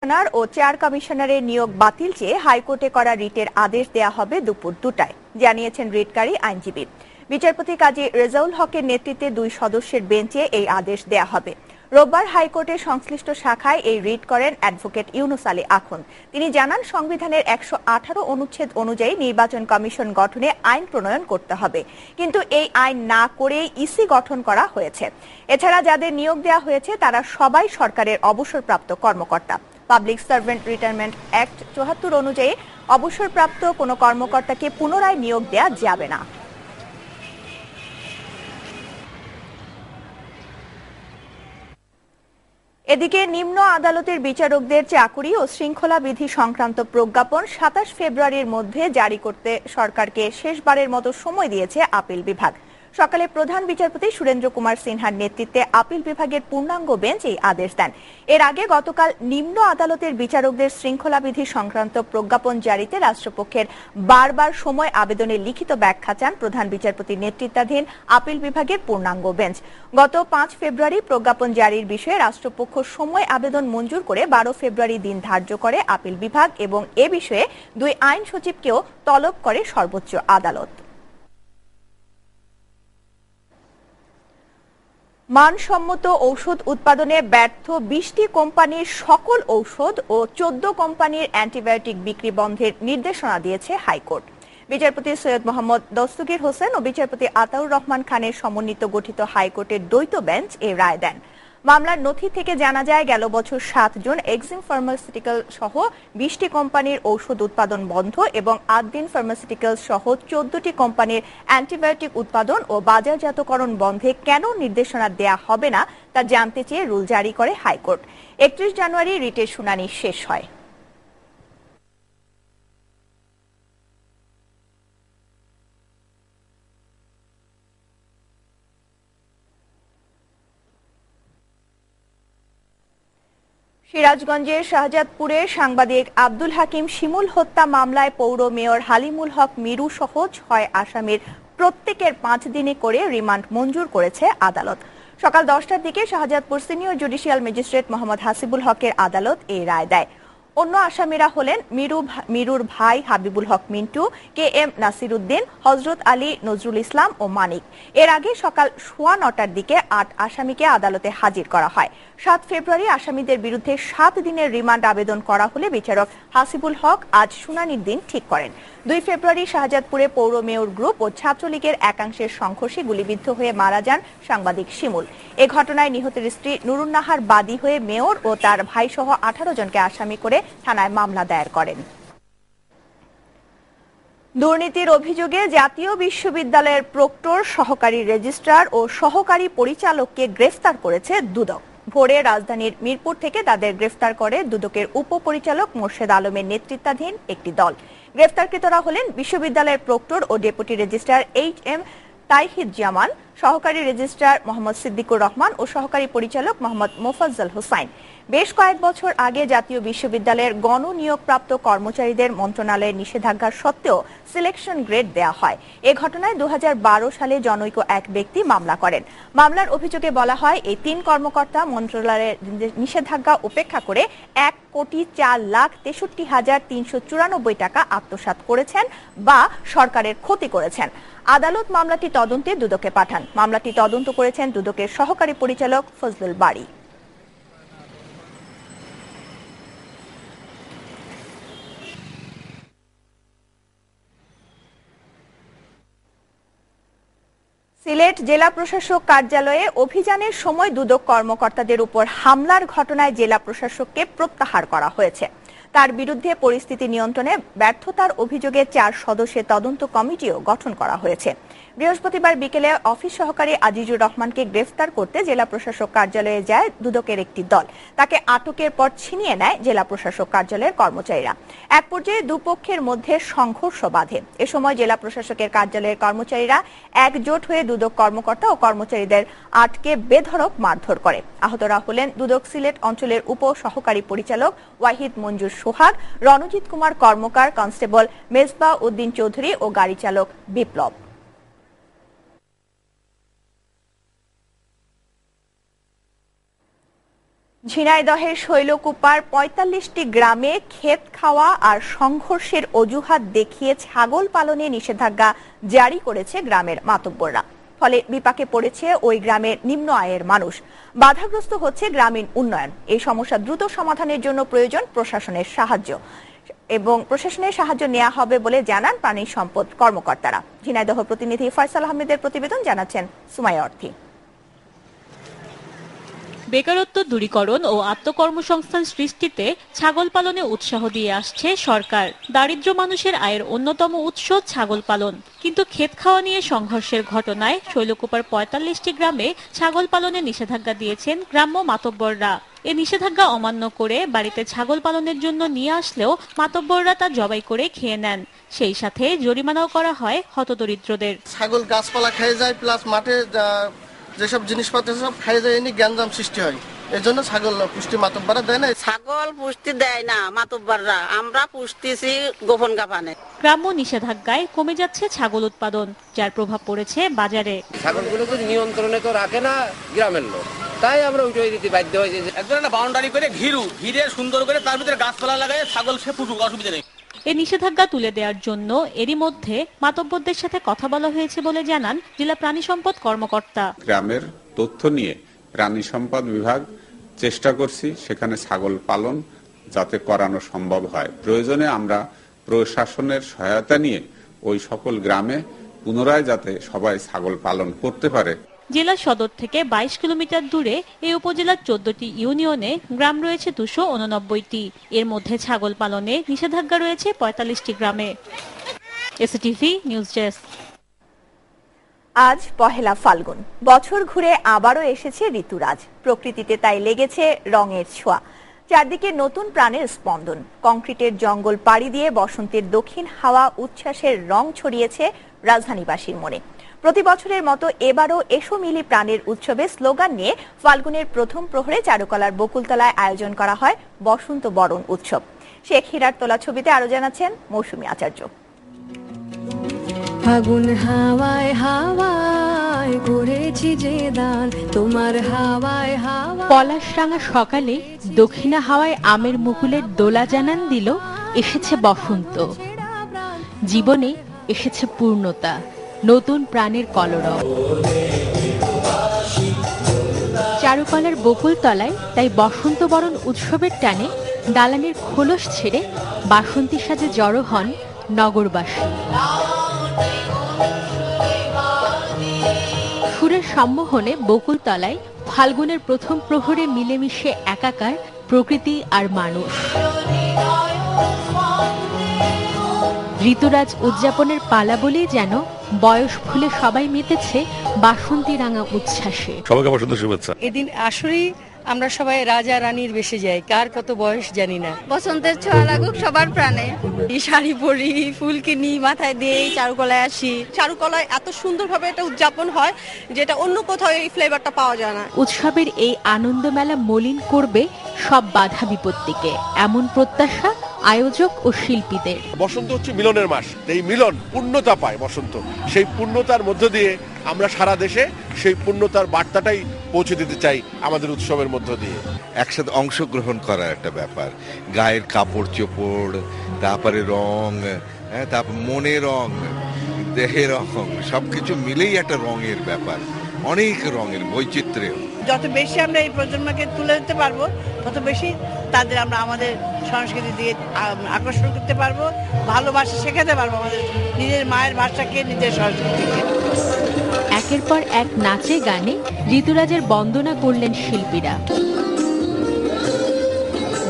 Commissioner ও 4 কমিশনারের নিয়োগ বাতিল চেয়ে হাইকোর্টে করা রিটের আদেশ দেয়া হবে দুপুর 2টায়, জানিয়েছেন রিটকারী আইনজীবী। বিচারপতি কাজী রেজাউল হকের নেতৃত্বে 2 সদস্যের বেঞ্চে এই আদেশ দেয়া হবে। রোববার হাইকোর্টের সংশ্লিষ্ট শাখায় এই রিট করেন অ্যাডভোকেট ইউনুস আলী আখুন। তিনি জানান, সংবিধানের 118 অনুচ্ছেদ অনুযায়ী নির্বাচন কমিশন গঠনে আইন প্রণয়ন করতে হবে, কিন্তু এই আইন না করেই ইসি গঠন করা হয়েছে। এছাড়া যাদের নিয়োগ দেওয়া হয়েছে তারা সবাই সরকারের অবসরপ্রাপ্ত কর্মকর্তা। পাবলিক সার্ভেন্ট রিটায়ারমেন্ট অ্যাক্ট 74 অনুযায়ী অবসরপ্রাপ্ত কোনো কর্মকর্তাকে পুনরায় নিয়োগ দেওয়া যাবে না। এদিকে নিম্ন আদালতের বিচারকদের চাকুরি ও শৃঙ্খলা বিধি সংক্রান্ত প্রজ্ঞাপন 27 ফেব্রুয়ারির মধ্যে জারি করতে সরকারকে শেষবারের মতো সময় দিয়েছে আপিল বিভাগ। সকালে প্রধান বিচারপতি সুরেন্দ্র কুমার সিনহার নেতৃত্বে আপিল বিভাগের পূর্ণাঙ্গ বেঞ্চ এই আদেশ দেন। এর আগে গতকাল নিম্ন আদালতের বিচারকদের শৃঙ্খলা বিধি সংক্রান্ত প্রজ্ঞাপন জারিতে রাষ্ট্রপক্ষের বারবার সময় আবেদনের লিখিত ব্যাখ্যা চান প্রধান বিচারপতির নেতৃত্বাধীন আপিল বিভাগের পূর্ণাঙ্গ বেঞ্চ। গত 5 ফেব্রুয়ারি প্রজ্ঞাপন জারির বিষয়ে রাষ্ট্রপক্ষ সময় আবেদন মঞ্জুর করে 12 ফেব্রুয়ারি দিন ধার্য করে আপিল বিভাগ এবং এ বিষয়ে 2 আইন সচিবকেও তলব করে সর্বোচ্চ আদালত। মানসম্মত ঔষধ উৎপাদনে ব্যর্থ 20টি কোম্পানির সকল ঔষধ ও 14 কোম্পানির অ্যান্টিবায়োটিক বিক্রি বন্ধের নির্দেশনা দিয়েছে হাইকোর্ট। বিচারপতি সৈয়দ মোহাম্মদ দস্তগীর হোসেন ও বিচারপতি আতাউর রহমান খানের সমন্বিত গঠিত হাইকোর্টের দ্বৈত বেঞ্চ এই রায় দেন। মামলার নথি থেকে জানা যায়, গেল বছর 7 জুন এক্সিম ফার্মাসিউটিক্যাল সহ 20টি কোম্পানির ঔষধ উৎপাদন বন্ধ এবং আদ্দিন ফার্মাসিউটিক্যাল সহ 14টি কোম্পানির অ্যান্টিবায়োটিক উৎপাদন ও বাজারজাতকরণ বন্ধে কেন নির্দেশনা দেয়া হবে না তা জানতে চেয়ে রুল জারি করে হাইকোর্ট। 31 জানুয়ারি রিটের শুনানি শেষ হয়। সিরাজগঞ্জের শাহজাদপুরে সাংবাদিক আব্দুল হাকিম শিমুল হত্যা মামলায় পৌর মেয়র হালিমুল হক মিরু সহ 6 আসামির প্রত্যেকের 5 দিনে করে রিমান্ড মঞ্জুর করেছে আদালত। সকাল 10টার দিকে Shahjadpur senior judicial magistrate Mohammad Hasibul হকের আদালত এই রায় দেয়। অন্য আসামিরা হলেন মিরুর ভাই হাবিবুল হক মিন্টু, KM নাসির উদ্দিন, হযরত আলী, নজরুল ইসলাম ও মানিক। এর আগে সকাল 9:15টার দিকে 8 আসামিকে আদালতে হাজির করা হয়। 7 ফেব্রুয়ারি আসামিদের বিরুদ্ধে 7 দিনের রিমান্ড আবেদন করা হলে বিচারক হাসিবুল হক আজ শুনানির দিন ঠিক করেন। 2 ফেব্রুয়ারি শাহজাদপুরে পৌর মেয়র গ্রুপ ও ছাত্রলীগের একাংশের সংঘর্ষে গুলিবিদ্ধ হয়ে মারা যান সাংবাদিক শিমুল। এ ঘটনায় নিহতের স্ত্রী নুরুন নাহার বাদী হয়ে মেয়র ও তার ভাইসহ 18 জনকে আসামি করে থানায় মামলা দায়ের করেন। দুর্নীতির অভিযোগে জাতীয় বিশ্ববিদ্যালয়ের প্রক্টর, সহকারী রেজিস্ট্রার ও সহকারী পরিচালককে গ্রেফতার করেছে দুদক। ভোরে রাজধানীর মিরপুর থেকে তাদের গ্রেফতার করে দুদকের উপপরিচালক মোর্শেদ আলমের নেতৃত্বাধীন একটি দল। গ্রেফতারকৃতরা হলেন বিশ্ববিদ্যালয়ের প্রক্টর ও ডেপুটি রেজিস্ট্রার HM তাইহিদ জামান, সহকারী রেজিস্ট্রার মোহাম্মদ সিদ্দিকুর রহমান ও সহকারী পরিচালক মোহাম্মদ মোফাজ্জল হোসাইন। বেশ কয়েক বছর আগে জাতীয় বিশ্ববিদ্যালয়ের গণনিয়োগপ্রাপ্ত কর্মচারীদের মন্ত্রণালয়ের নিষেধাজ্ঞা সত্ত্বেও সিলেকশন গ্রেড দেয়া হয়। এ ঘটনায় 2012 সালে জনৈক এক ব্যক্তি মামলা করেন। মামলার অভিযোগে বলা হয়, এই 3 কর্মকর্তা মন্ত্রণালয়ের নিষেধাজ্ঞা উপেক্ষা করে 1,04,63,394 টাকা আত্মসাৎ করেছেন বা সরকারের ক্ষতি করেছেন। আদালত মামলাটি তদন্তে দুদকে পাঠান। মামলাটি তদন্ত করেছেন দুদকের সহকারী পরিচালক ফজলুল বারী। সিলেট জেলা প্রশাসক কার্যালয়ে অভিযানের সময় দুদক কর্মকর্তাদের উপর হামলার ঘটনায় জেলা প্রশাসককে প্রত্যাহার করা হয়েছে। তার বিরুদ্ধে পরিস্থিতি নিয়ন্ত্রণে ব্যর্থতার অভিযোগে 4 সদস্যের তদন্ত কমিটিও গঠন করা হয়েছে। বৃহস্পতিবার বিকেলে অফিস সহকারী আজিজুর রহমানকে গ্রেফতার করতে জেলা প্রশাসক কার্যালয়ে যায় দুদকের একটি দল। তাকে আটকের পর ছিনিয়ে নেয় জেলা প্রশাসক কার্যালয়ের কর্মচারীরা। এক পর্যায়ে দুপক্ষের মধ্যে সংঘর্ষ বাধে। এ সময় জেলা প্রশাসকের কার্যালয়ের কর্মচারীরা একজোট হয়ে দুদক কর্মকর্তা ও কর্মচারীদের আটকে বেধড়ক মারধর করে। আহতরা হলেন দুদক সিলেট অঞ্চলের উপ সহকারী পরিচালক ওয়াহিদ মঞ্জুর সোহাগ, রণজিৎ কুমার কর্মকার, কনস্টেবল মেজবা উদ্দিন চৌধুরী ও গাড়ি চালক বিপ্লব। ঝিনাইদহের শৈলকুপার ৪৫টি গ্রামে ক্ষেত খাওয়া আর সংঘর্ষের অজুহাত দেখিয়ে ছাগল পালনে নিষেধাজ্ঞা জারি করেছে গ্রামের মাতব্বররা। ফলে বিপাকে পড়েছে ওই গ্রামের নিম্ন আয়ের মানুষ। বাধাগ্রস্ত হচ্ছে গ্রামীণ উন্নয়ন। এই সমস্যা দ্রুত সমাধানের জন্য প্রয়োজন প্রশাসনের সাহায্য এবং প্রশাসনের সাহায্য নেওয়া হবে বলে জানান প্রাণী সম্পদ কর্মকর্তারা। ঝিনাইদহ প্রতিনিধি ফয়সাল আহমেদের প্রতিবেদন, জানাচ্ছেন সুমাইয়া অর্থী। বেকারত্ব দূরীকরণ ও আত্মকর্মসংস্থান সৃষ্টিতে ছাগল পালনে উৎসাহ দিয়ে আসছে সরকার। দারিদ্র মানুষের আয়ের অন্যতম উৎস ছাগল পালন, কিন্তু ক্ষেত খাওয়া নিয়ে সংঘর্ষের ঘটনায় শৈলকুপার ৪৫টি গ্রামে ছাগল পালনে নিষেধাজ্ঞা দিয়েছেন গ্রাম্য মাতব্বররা। এ নিষেধাজ্ঞা অমান্য করে বাড়িতে ছাগল পালনের জন্য নিয়ে আসলেও মাতব্বররা তা জবাই করে খেয়ে নেন। সেই সাথে জরিমানাও করা হয় হতদরিদ্রদের। ছাগল গাছপালা খেয়ে যায়, প্লাস মাঠে যেসব জিনিসপত্র সব খাইয়ে যায়, এনে গ্যাঞ্জাম সৃষ্টি হয়। এই জন্য ছাগল পুষ্টি মাতব্বররা দেয় না। ছাগল পুষ্টি দেয় না মাতব্বররা, আমরা পুষ্টিছি গোপন গাফানে। গ্রাম্য নিষেধাজ্ঞায় কমে যাচ্ছে ছাগল উৎপাদন, যার প্রভাব পড়েছে বাজারে। ছাগলগুলো তো নিয়ন্ত্রণে তো রাখে না গ্রামের লোক, তাই আমরা উঠে দিতে বাধ্য হয়েছি। একজন একটা বাউন্ডারি করে ঘিরে সুন্দর করে তার ভিতরে গাছপালা লাগায় ছাগল সে পুষুক, অসুবিধা নেই। এই নিষেধাজ্ঞা তুলে দেওয়ার জন্য এরই মধ্যে মাতব্বরদের সাথে কথা বলা হয়েছে বলে জানান জেলা প্রাণী সম্পদ কর্মকর্তা। গ্রামের তথ্য নিয়ে প্রাণী সম্পদ বিভাগ চেষ্টা করছি সেখানে ছাগল পালন যাতে করানো সম্ভব হয়। প্রয়োজনে আমরা প্রশাসনের সহায়তা নিয়ে ওই সকল গ্রামে পুনরায় যাতে সবাই ছাগল পালন করতে পারে। জেলা সদর থেকে ২২ কিলোমিটার দূরে এই উপজেলার ১৪টি ইউনিয়নে গ্রাম রয়েছে ২৮৯টি। এর মধ্যে ছাগল পালনে নিষেধাজ্ঞা রয়েছে ৪৫টি গ্রামে। STV news desk. আজ পহেলা ফাল্গুন, বছর ঘুরে আবারও এসেছে ঋতুরাজ। প্রকৃতিতে তাই লেগেছে রঙের ছোঁয়া। চারদিকে নতুন প্রাণের স্পন্দন। কংক্রিটের জঙ্গল পাড়ি দিয়ে বসন্তের দক্ষিণ হাওয়া উচ্ছ্বাসের রং ছড়িয়েছে রাজধানীবাসীর মনে। প্রতি বছরের মতো এবারও এসো মিলি প্রাণের উৎসবে স্লোগান নিয়ে ফাল্গুনের প্রথম প্রহরে চারুকলার বকুলতলায় আয়োজন করা হয় বসন্ত বরণ উৎসব। শেখ হীরার তোলা ছবিতে আরো জানাচ্ছেন মৌসুমী আচার্য। ফাগুন হাওয়ায় হাওয়ায় করেছি যে দান, তোমার হাওয়ায় হাওয়ায়। পলাশরাঙা সকালে দক্ষিণা হাওয়ায় আমের মুকুলের দোলা জানান দিল এসেছে বসন্ত। জীবনে এসেছে পূর্ণতা, নতুন প্রাণের কলরব। চারুকলার বকুলতলায় তাই বসন্ত বরণ উৎসবের টানে দালানের খোলস ছেড়ে বাসন্তী সাজে জড়ো হন নগরবাসী। সুরের সম্মোহনে বকুলতলায় ফাল্গুনের প্রথম প্রহরে মিলেমিশে একাকার প্রকৃতি আর মানুষ। ঋতুরাজ উদযাপনের পালা বলেই যেন বয়স ভুলে সবাই মেতেছে বাসন্তী রাঙা উচ্ছ্বাসে। সবাইকে বসন্ত শুভেচ্ছা। এদিন আসলেই আমরা সবাই রাজা রানীর বেশে যাই, কার কত বয়স জানি না। বসন্তের ছোঁয়া লাগুক সবার প্রাণে। শাড়ি পরি, ফুল কিনি, মাথায় দিয়ে চারুকলায় আসি। চারুকলায় এত সুন্দরভাবে এটা উদযাপন হয় যেটা অন্য কোথাও এই ফ্লেভারটা পাওয়া যায় না। উৎসবের এই আনন্দ মেলা মলিন করবে সব বাধা বিপত্তিকে, এমন প্রত্যাশা আয়োজক ও শিল্পীদের। বসন্ত হচ্ছে মিলনের মাস, এই মিলন পূর্ণতা পায় বসন্ত। সেই পূর্ণতার মধ্য দিয়ে আমরা সারা দেশে সেই পূর্ণতার বার্তাটাই পৌঁছে দিতে চাই আমাদের উৎসবের মধ্য দিয়ে। একসাথে অংশগ্রহণ করার একটা ব্যাপার, গায়ের কাপড় চোপড়, তারপরে রং, তারপর মনে রং, দেহে রং, সবকিছু মিলেই একটা রঙের ব্যাপার, অনেক রঙের বৈচিত্র্য। যত বেশি আমরা এই প্রজন্মকে তুলে দিতে পারবো তত বেশি তাদের আমরা আমাদের সংস্কৃতি দিয়ে আকর্ষণ করতে পারবো, ভালোবাসা শেখাতে পারবো আমাদের নিজের মায়ের ভাষাকে, নিজের সংস্কৃতিকে। একের পর এক নাচে গানে ঋতুরাজের বন্দনা করলেন শিল্পীরা।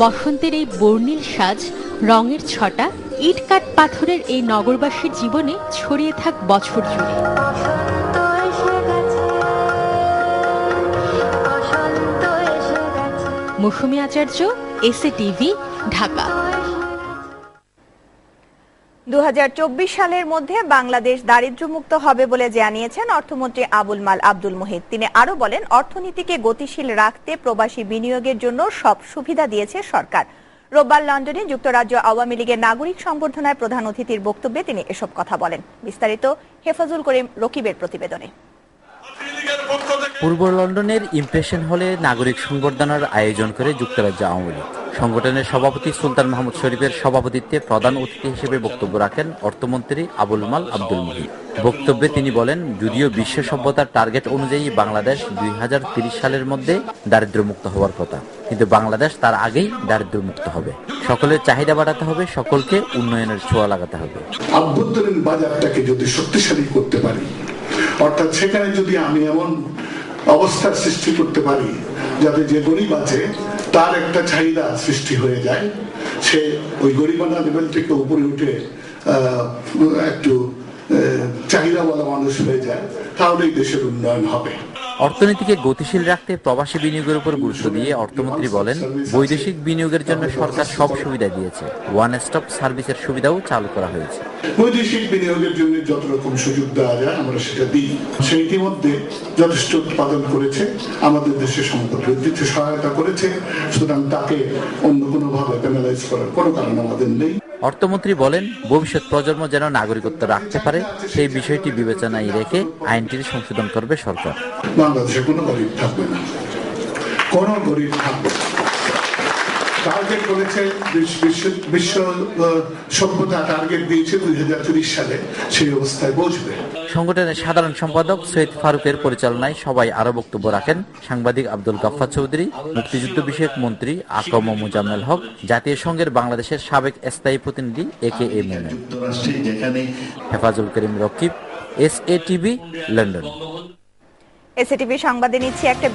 বসন্তের এই বর্ণিল সাজ, রঙের ছটা, ইট কাঠ পাথরের এই নগরবাসীর জীবনে ছড়িয়ে থাক বছর জুড়ে। মৌসুমী আচার্য, এসটিভি, ঢাকা। ২০২৪ সালের মধ্যে বাংলাদেশ দারিদ্র্যমুক্ত হবে বলে জানিয়েছেন অর্থমন্ত্রী আবুল মাল আব্দুল মুহিত। তিনি আরো বলেন, অর্থনীতিকে গতিশীল রাখতে প্রবাসী বিনিয়োগের জন্য সব সুবিধা দিয়েছে সরকার। রোববার লন্ডনে যুক্তরাজ্য আওয়ামী লীগের নাগরিক সংবর্ধনায় প্রধান অতিথির বক্তব্যে তিনি এসব কথা বলেন। বিস্তারিত হেফাজুল করিম রকিবের প্রতিবেদনে। পূর্ব লন্ডনের ইমপ্রেশন হলে নাগরিক সংবর্ধনার আয়োজন করে যুক্তরাজ্য আওয়ামী লীগ। সংগঠনের সভাপতি সুলতান মাহমুদ শরীফের সভাপতিত্বে প্রধান অতিথি হিসেবে বক্তব্য রাখেন অর্থমন্ত্রী আবুল মাল আব্দুল মুহিত। বক্তব্যে তিনি বলেন, যদিও বিশ্ব সভ্যতার টার্গেট অনুযায়ী বাংলাদেশ 2030 সালের মধ্যে দারিদ্র্যমুক্ত হওয়ার কথা, কিন্তু বাংলাদেশ তার আগেই দারিদ্র্যমুক্ত হবে। সকলের চাহিদা বাড়াতে হবে, সকলকে উন্নয়নের ছোঁয়া লাগাতে হবে। আভ্যন্তরীণ বাজারটাকে যদি শক্তিশালী করতে পারি, অর্থাৎ সেখানে যদি আমি এমন অবস্থার সৃষ্টি করতে পারি যাতে যে গরিব আছে তার একটা চাহিদা সৃষ্টি হয়ে যায়, সে ওই গরিবানা লেভেল থেকে উপরে উঠে একটু চাহিদাওয়ালা মানুষ হয়ে যায়, তাহলেই দেশের উন্নয়ন হবে। অর্থনীতিকে গতিশীল রাখতে প্রবাসী বিনিয়োগের উপর গুরুত্ব দিয়ে অর্থমন্ত্রী বলেন, বৈদেশিক বিনিয়োগের জন্য সরকার সব সুবিধা দিয়েছে, ওয়ান স্টপ সার্ভিসের সুবিধাও চালু করা হয়েছে। বৈদেশিক বিনিয়োগের জন্য যত রকম সুযোগ দেওয়া যায় আমরা সেটা দিই। সে ইতিমধ্যে যথেষ্ট উৎপাদন করেছে, আমাদের দেশের সম্পদ বৃদ্ধিতে সহায়তা করেছে, সুতরাং তাকে অন্য কোনোভাবে পেনালাইজ করার কোনো কারণ আমাদের নেই। অর্থমন্ত্রী বলেন, ভবিষ্যৎ প্রজন্ম যেন নাগরিকত্ব রাখতে পারে সেই বিষয়টি বিবেচনায় রেখে আইনটির সংশোধন করবে সরকার। বাংলাদেশে কোনো গরিব থাকবে না, কোনো গরিব থাকবে না। টার্গেট করেছে বিশ্ব সভ্যতা টার্গেট দিয়েছে 2030 সালে, সেই অবস্থায় পৌঁছবে। সংগঠনের সাধারণ সম্পাদক সৈয়দ ফারুকের পরিচালনায় সবাই আরো বক্তব্য রাখেন সাংবাদিক আব্দুল গাফফার চৌধুরী, মুক্তিযুদ্ধ বিষয়ক মন্ত্রী আকম মোজাম্মেল হক, জাতীয় সংঘের বাংলাদেশের সাবেক স্থায়ী প্রতিনিধি AKA মোমেন, হেফাজুল করিম রকিব, SATV, লন্ডন। SATV সংবাদে নিচ্ছি একটা